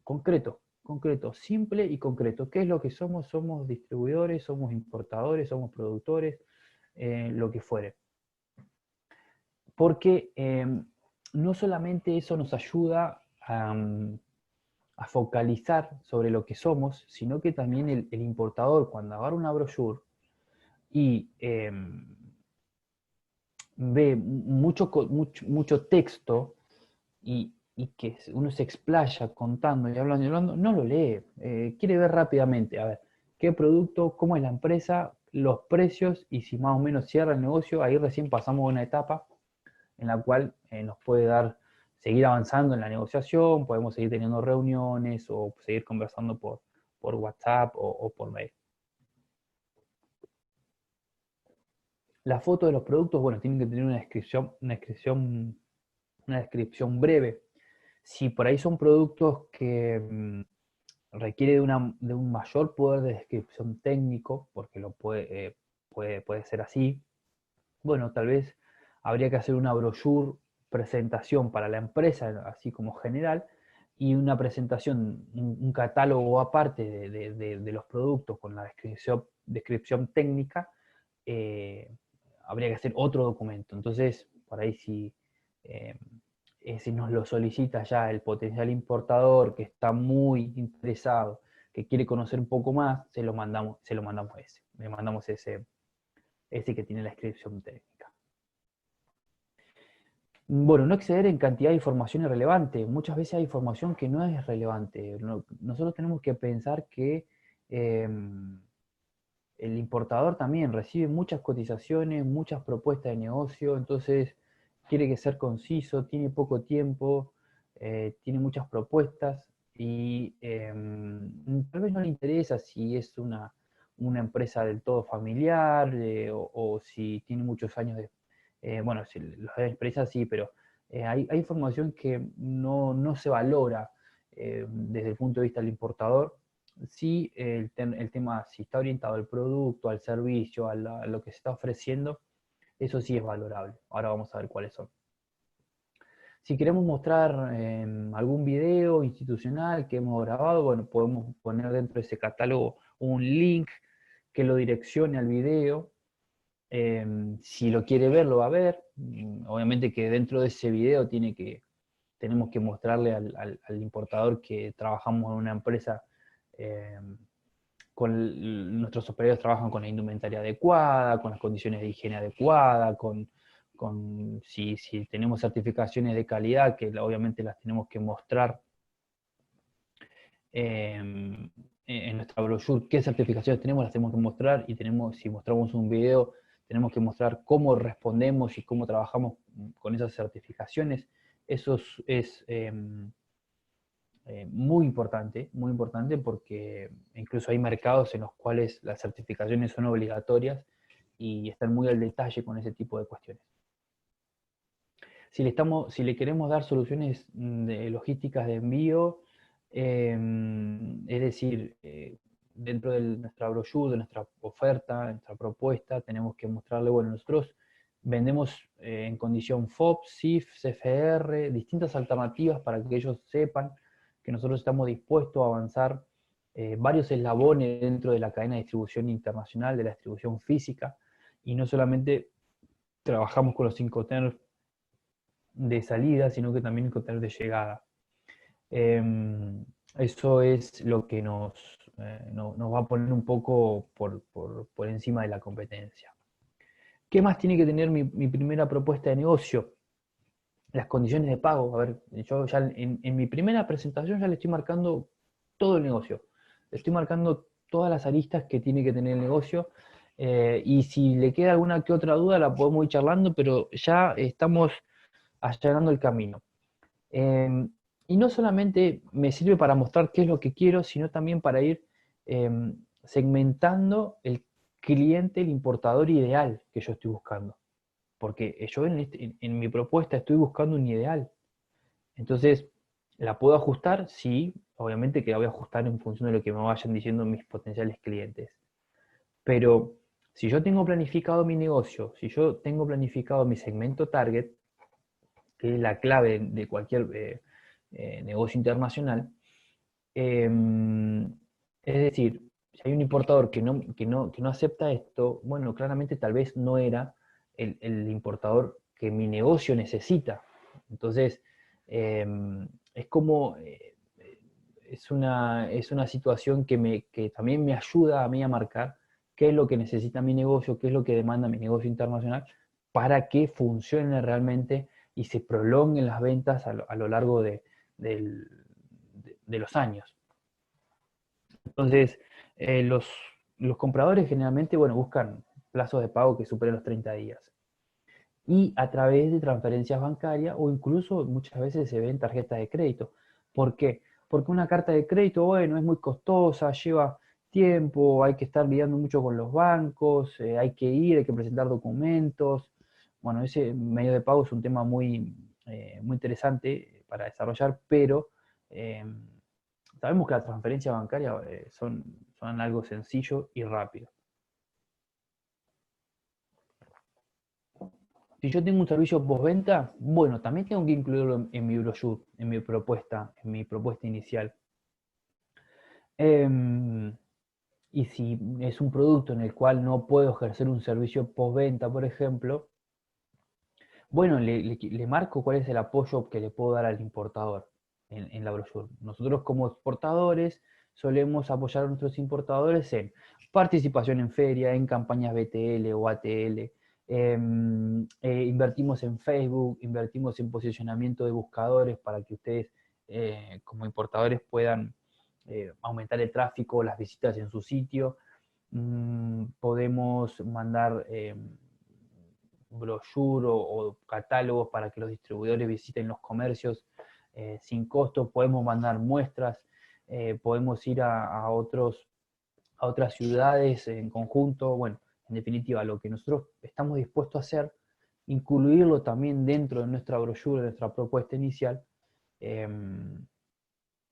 Speaker 1: concreto, concreto, simple y concreto. ¿Qué es lo que somos? Somos distribuidores, somos importadores, somos productores, lo que fuere. Porque no solamente eso nos ayuda a focalizar sobre lo que somos, sino que también el importador, cuando agarra una brochure y ve mucho texto y que uno se explaya contando y hablando, no lo lee. Quiere ver rápidamente, a ver, qué producto, cómo es la empresa, los precios y si más o menos cierra el negocio, ahí recién pasamos a una etapa en la cual nos puede dar seguir avanzando en la negociación, podemos seguir teniendo reuniones o seguir conversando por WhatsApp o por mail. La foto de los productos, bueno, tienen que tener una descripción breve. Si por ahí son productos que requiere de un mayor poder de descripción técnico, porque puede ser así, bueno, tal vez habría que hacer una brochure presentación para la empresa, así como general, y una presentación, un catálogo aparte de los productos con la descripción técnica, eh, habría que hacer otro documento. Entonces, por ahí eh, si nos lo solicita ya el potencial importador que está muy interesado, que quiere conocer un poco más, se lo mandamos ese. Le mandamos ese que tiene la descripción técnica. Bueno, no exceder en cantidad de información irrelevante. Muchas veces hay información que no es relevante. Nosotros tenemos que pensar que el importador también recibe muchas cotizaciones, muchas propuestas de negocio, entonces quiere que ser conciso, tiene poco tiempo, tiene muchas propuestas y tal vez no le interesa si es una empresa del todo familiar o si tiene muchos años de... bueno, si los de experiencia sí, pero hay información que no se valora desde el punto de vista del importador. Sí, el tema, si está orientado al producto, al servicio, a lo que se está ofreciendo, eso sí es valorable. Ahora vamos a ver cuáles son. Si queremos mostrar algún video institucional que hemos grabado, bueno, podemos poner dentro de ese catálogo un link que lo direccione al video. Si lo quiere ver, lo va a ver. Obviamente que dentro de ese video tiene que tenemos que mostrarle al importador que trabajamos en una empresa, nuestros operarios trabajan con la indumentaria adecuada, con las condiciones de higiene adecuadas, si tenemos certificaciones de calidad, que obviamente las tenemos que mostrar en nuestra brochure, qué certificaciones tenemos, las tenemos que mostrar, y si mostramos un video, tenemos que mostrar cómo respondemos y cómo trabajamos con esas certificaciones. Eso es muy importante porque incluso hay mercados en los cuales las certificaciones son obligatorias y están muy al detalle con ese tipo de cuestiones. Si le queremos dar soluciones de logísticas de envío, es decir, dentro de nuestra brochure, de nuestra oferta, de nuestra propuesta, tenemos que mostrarle, bueno, nosotros vendemos en condición FOB, CIF, CFR, distintas alternativas para que ellos sepan que nosotros estamos dispuestos a avanzar varios eslabones dentro de la cadena de distribución internacional, de la distribución física, y no solamente trabajamos con los Incoterms de salida, sino que también Incoterms de llegada. Eso es lo que nos va a poner un poco por encima de la competencia. ¿Qué más tiene que tener mi primera propuesta de negocio? Las condiciones de pago. A ver, yo ya en mi primera presentación ya le estoy marcando todo el negocio. Le estoy marcando todas las aristas que tiene que tener el negocio. Y si le queda alguna que otra duda, la podemos ir charlando, pero ya estamos allanando el camino. Y no solamente me sirve para mostrar qué es lo que quiero, sino también para ir segmentando el cliente, el importador ideal que yo estoy buscando. Porque yo en mi propuesta estoy buscando un ideal. Entonces, ¿la puedo ajustar? Sí, obviamente que la voy a ajustar en función de lo que me vayan diciendo mis potenciales clientes. Pero si yo tengo planificado mi negocio, si yo tengo planificado mi segmento target, que es la clave de cualquier negocio internacional, es decir, si hay un importador que no acepta esto, bueno, claramente tal vez no era el importador que mi negocio necesita. Entonces, es como, es una situación que también me ayuda a mí a marcar qué es lo que necesita mi negocio, qué es lo que demanda mi negocio internacional, para que funcione realmente y se prolonguen las ventas a lo largo de los años. Entonces, los compradores generalmente, bueno, buscan plazos de pago que superen los 30 días. Y a través de transferencias bancarias, o incluso muchas veces se ven tarjetas de crédito. ¿Por qué? Porque una carta de crédito, bueno, es muy costosa, lleva tiempo, hay que estar lidiando mucho con los bancos, hay que ir, hay que presentar documentos. Bueno, ese medio de pago es un tema muy interesante para desarrollar, pero sabemos que las transferencias bancarias son algo sencillo y rápido. Si yo tengo un servicio postventa, bueno, también tengo que incluirlo en mi brochure, en mi propuesta inicial. Y si es un producto en el cual no puedo ejercer un servicio postventa, por ejemplo, bueno, le marco cuál es el apoyo que le puedo dar al importador en la brochure. Nosotros como exportadores solemos apoyar a nuestros importadores en participación en feria, en campañas BTL o ATL. Invertimos en Facebook, invertimos en posicionamiento de buscadores para que ustedes como importadores puedan aumentar el tráfico, las visitas en su sitio. Podemos mandar brochure o catálogos para que los distribuidores visiten los comercios sin costo. Podemos mandar muestras, podemos ir a otras ciudades en conjunto. Bueno, en definitiva, lo que nosotros estamos dispuestos a hacer, incluirlo también dentro de nuestra brochure, de nuestra propuesta inicial,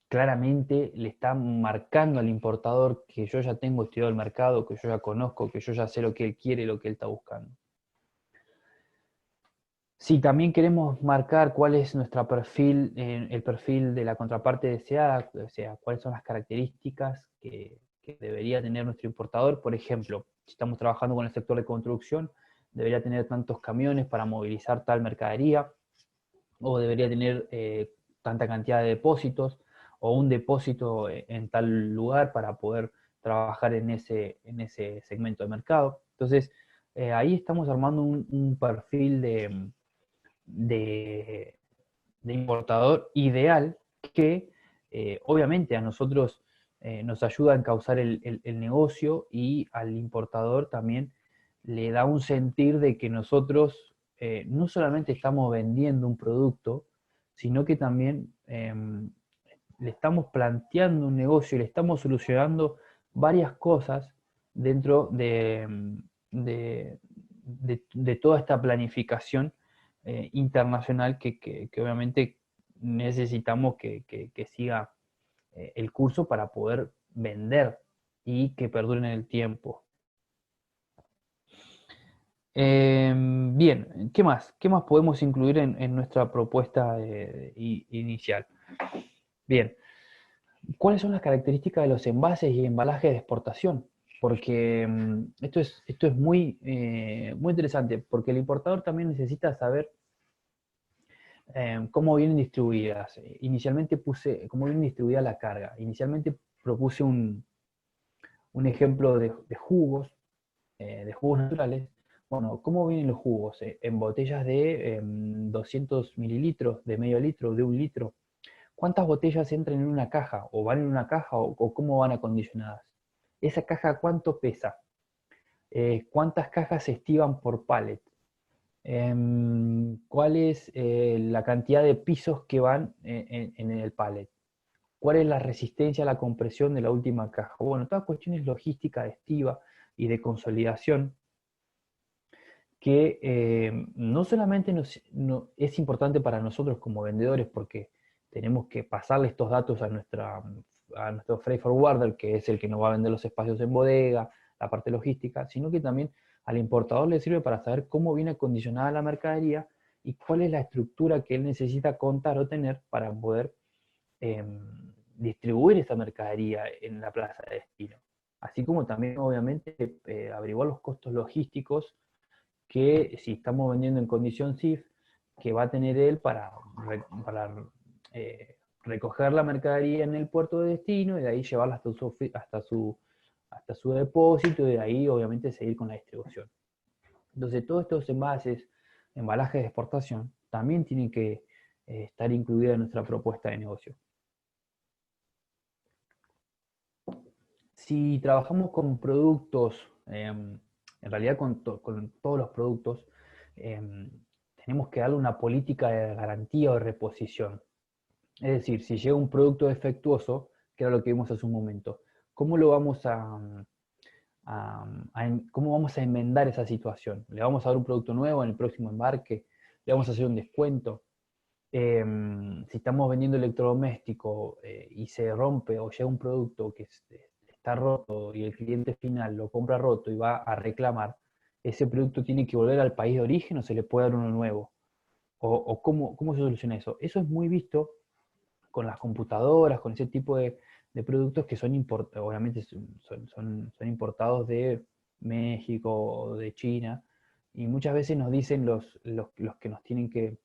Speaker 1: claramente le está marcando al importador que yo ya tengo estudiado el mercado, que yo ya conozco, que yo ya sé lo que él quiere, lo que él está buscando. Si también queremos marcar cuál es nuestro perfil, el perfil de la contraparte deseada, o sea, cuáles son las características que debería tener nuestro importador. Por ejemplo, si estamos trabajando con el sector de construcción, debería tener tantos camiones para movilizar tal mercadería, o debería tener tanta cantidad de depósitos, o un depósito en tal lugar para poder trabajar en ese segmento de mercado. Entonces, ahí estamos armando un perfil de, de importador ideal que obviamente a nosotros nos ayuda a encauzar el negocio, y al importador también le da un sentir de que nosotros no solamente estamos vendiendo un producto, sino que también le estamos planteando un negocio y le estamos solucionando varias cosas dentro de toda esta planificación internacional que obviamente necesitamos que siga el curso para poder vender y que perduren en el tiempo. Bien, ¿qué más? ¿Qué más podemos incluir en nuestra propuesta inicial? Bien, ¿cuáles son las características de los envases y embalajes de exportación? Porque esto es muy interesante, porque el importador también necesita saber cómo vienen distribuidas. Inicialmente puse cómo viene distribuida la carga. Inicialmente propuse un ejemplo de jugos naturales. Bueno, ¿cómo vienen los jugos? En botellas de 200 mililitros, de medio litro, de un litro. ¿Cuántas botellas entran en una caja? ¿O van en una caja? ¿O cómo van acondicionadas? ¿Esa caja cuánto pesa? ¿Cuántas cajas se estiban por pallet? ¿Cuál es la cantidad de pisos que van en el pallet? ¿Cuál es la resistencia a la compresión de la última caja? Bueno, todas cuestiones logísticas de estiva y de consolidación que no solamente es importante para nosotros como vendedores, porque tenemos que pasarle estos datos a nuestro freight forwarder, que es el que nos va a vender los espacios en bodega, la parte logística, sino que también al importador le sirve para saber cómo viene acondicionada la mercadería y cuál es la estructura que él necesita contar o tener para poder distribuir esa mercadería en la plaza de destino. Así como también, obviamente, averiguar los costos logísticos que si estamos vendiendo en condición CIF, que va a tener él para recoger la mercadería en el puerto de destino y de ahí llevarla hasta su depósito y de ahí obviamente seguir con la distribución. Entonces todos estos envases, embalajes de exportación, también tienen que estar incluidos en nuestra propuesta de negocio. Si trabajamos con productos, en realidad con todos los productos, tenemos que darle una política de garantía o de reposición. Es decir, si llega un producto defectuoso, que era lo que vimos hace un momento, ¿cómo lo vamos cómo vamos a enmendar esa situación? ¿Le vamos a dar un producto nuevo en el próximo embarque? ¿Le vamos a hacer un descuento? Si estamos vendiendo electrodoméstico y se rompe o llega un producto que está roto y el cliente final lo compra roto y va a reclamar, ¿ese producto tiene que volver al país de origen o se le puede dar uno nuevo? ¿O cómo se soluciona eso? Eso es muy visto con las computadoras, con ese tipo de productos que obviamente son importados de México o de China, y muchas veces nos dicen los que nos tienen que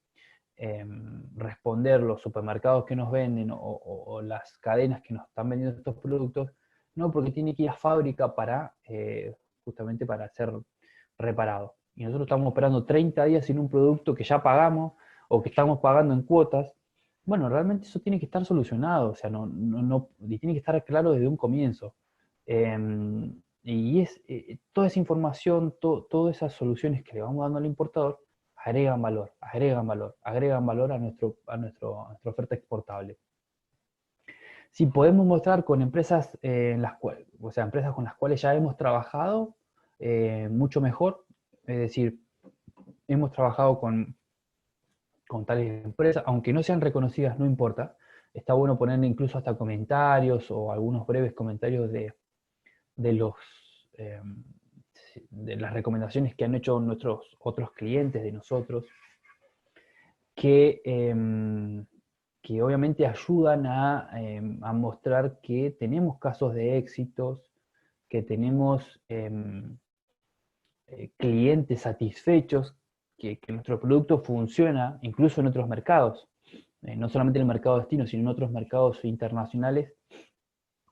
Speaker 1: responder, los supermercados que nos venden o las cadenas que nos están vendiendo estos productos, no, porque tiene que ir a fábrica justamente para ser reparado. Y nosotros estamos esperando 30 días sin un producto que ya pagamos o que estamos pagando en cuotas. Bueno, realmente eso tiene que estar solucionado, o sea, y tiene que estar claro desde un comienzo. Y toda esa información, todas esas soluciones que le vamos dando al importador, agregan valor, agregan valor, agregan valor a nuestra oferta exportable. Si podemos mostrar con empresas, o sea, empresas con las cuales ya hemos trabajado, mucho mejor. Es decir, hemos trabajado con tales empresas, aunque no sean reconocidas, no importa. Está bueno poner incluso hasta comentarios o algunos breves comentarios de los eh, de las recomendaciones que han hecho nuestros otros clientes de nosotros, que, que obviamente ayudan a mostrar que tenemos casos de éxitos, que tenemos clientes satisfechos, que nuestro producto funciona incluso en otros mercados, no solamente en el mercado destino, sino en otros mercados internacionales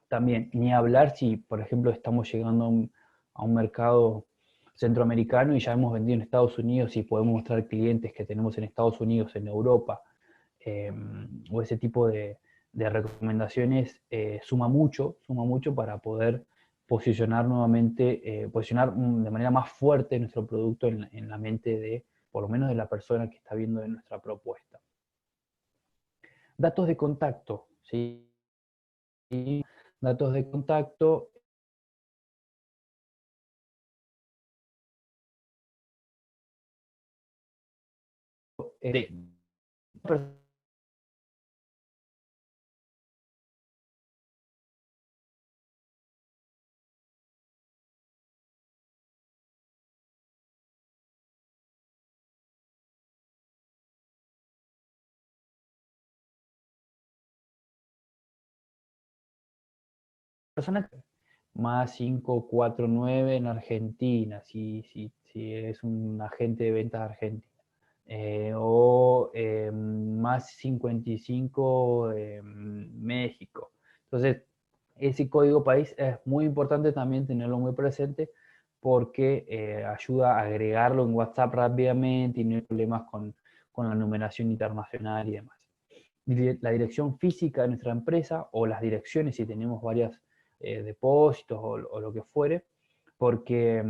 Speaker 1: también. Ni hablar si, por ejemplo, estamos llegando a un mercado centroamericano y ya hemos vendido en Estados Unidos y podemos mostrar clientes que tenemos en Estados Unidos, en Europa, eh, o ese tipo de recomendaciones suma mucho para poder posicionar nuevamente, posicionar de manera más fuerte nuestro producto en la mente de, por lo menos de la persona que está viendo de nuestra propuesta. Datos de contacto, ¿sí? Datos de contacto. De personas más 549 en Argentina, si es un agente de ventas argentino. O más 55 en México. Entonces, ese código país es muy importante también tenerlo muy presente porque ayuda a agregarlo en WhatsApp rápidamente y no hay problemas con la numeración internacional y demás. La dirección física de nuestra empresa o las direcciones si tenemos varios depósitos o lo que fuere, porque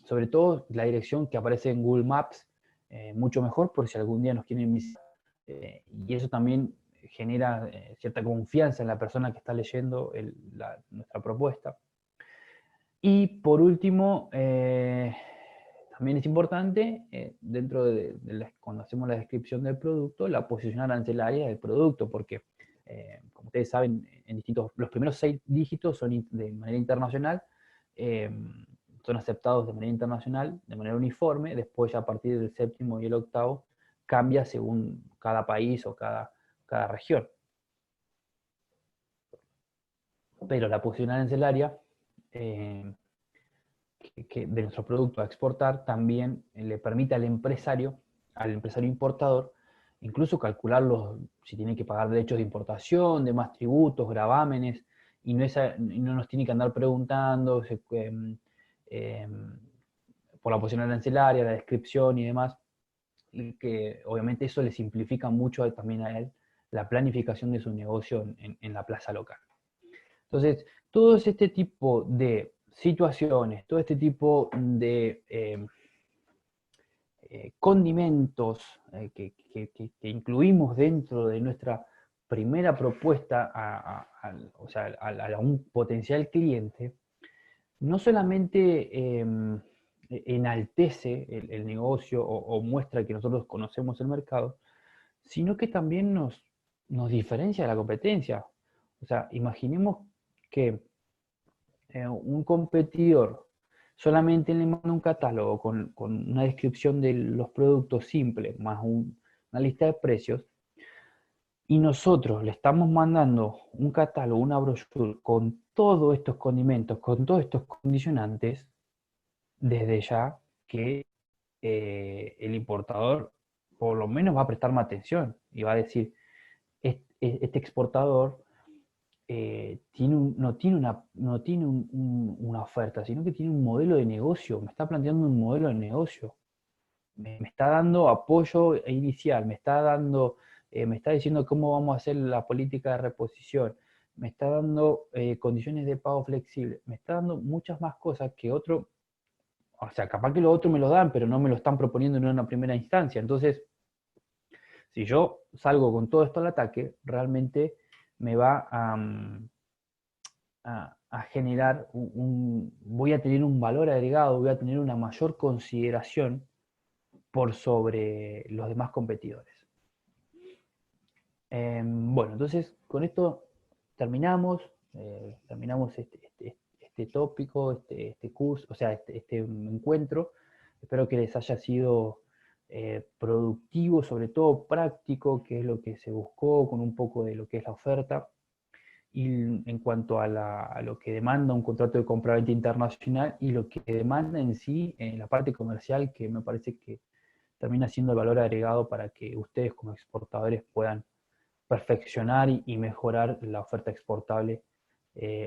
Speaker 1: sobre todo la dirección que aparece en Google Maps, mucho mejor por si algún día nos quieren visitar, y eso también genera cierta confianza en la persona que está leyendo nuestra propuesta. Y por último, también es importante, dentro cuando hacemos la descripción del producto, la posición arancelaria del producto, porque, como ustedes saben, los primeros 6 dígitos son de manera internacional, son aceptados de manera internacional, de manera uniforme, después ya a partir del 7º y el 8º cambia según cada país o cada región. Pero la posición arancelaria de nuestro producto a exportar también le permite al empresario importador, incluso calcular si tiene que pagar derechos de importación, demás tributos, gravámenes, y no nos tiene que andar preguntando por la posición arancelaria, la descripción y demás, y que obviamente eso le simplifica mucho también a él la planificación de su negocio en la plaza local. Entonces, todo este tipo de situaciones, todo este tipo de condimentos que incluimos dentro de nuestra primera propuesta a un potencial cliente, no solamente enaltece el negocio o muestra que nosotros conocemos el mercado, sino que también nos diferencia de la competencia. O sea, imaginemos que un competidor solamente le manda un catálogo con una descripción de los productos simple, más una lista de precios, y nosotros le estamos mandando un catálogo, una brochure con todos estos condimentos, con todos estos condicionantes, desde ya que el importador por lo menos va a prestar más atención y va a decir, este exportador no tiene una oferta, sino que tiene un modelo de negocio, me está planteando un modelo de negocio, me está dando apoyo inicial, me está diciendo cómo vamos a hacer la política de reposición, me está dando condiciones de pago flexible, me está dando muchas más cosas que otro, o sea, capaz que lo otro me lo dan, pero no me lo están proponiendo en una primera instancia. Entonces, si yo salgo con todo esto al ataque, realmente me va a generar voy a tener un valor agregado, voy a tener una mayor consideración por sobre los demás competidores. Bueno, entonces con esto terminamos este tópico, este curso, o sea, este encuentro. Espero que les haya sido productivo, sobre todo práctico, que es lo que se buscó con un poco de lo que es la oferta. Y en cuanto a lo que demanda un contrato de compraventa internacional y lo que demanda en sí en la parte comercial, que me parece que termina siendo el valor agregado para que ustedes como exportadores puedan perfeccionar y mejorar la oferta exportable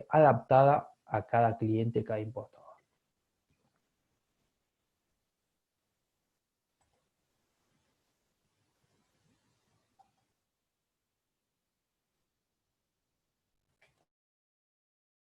Speaker 1: adaptada a cada cliente, cada importador.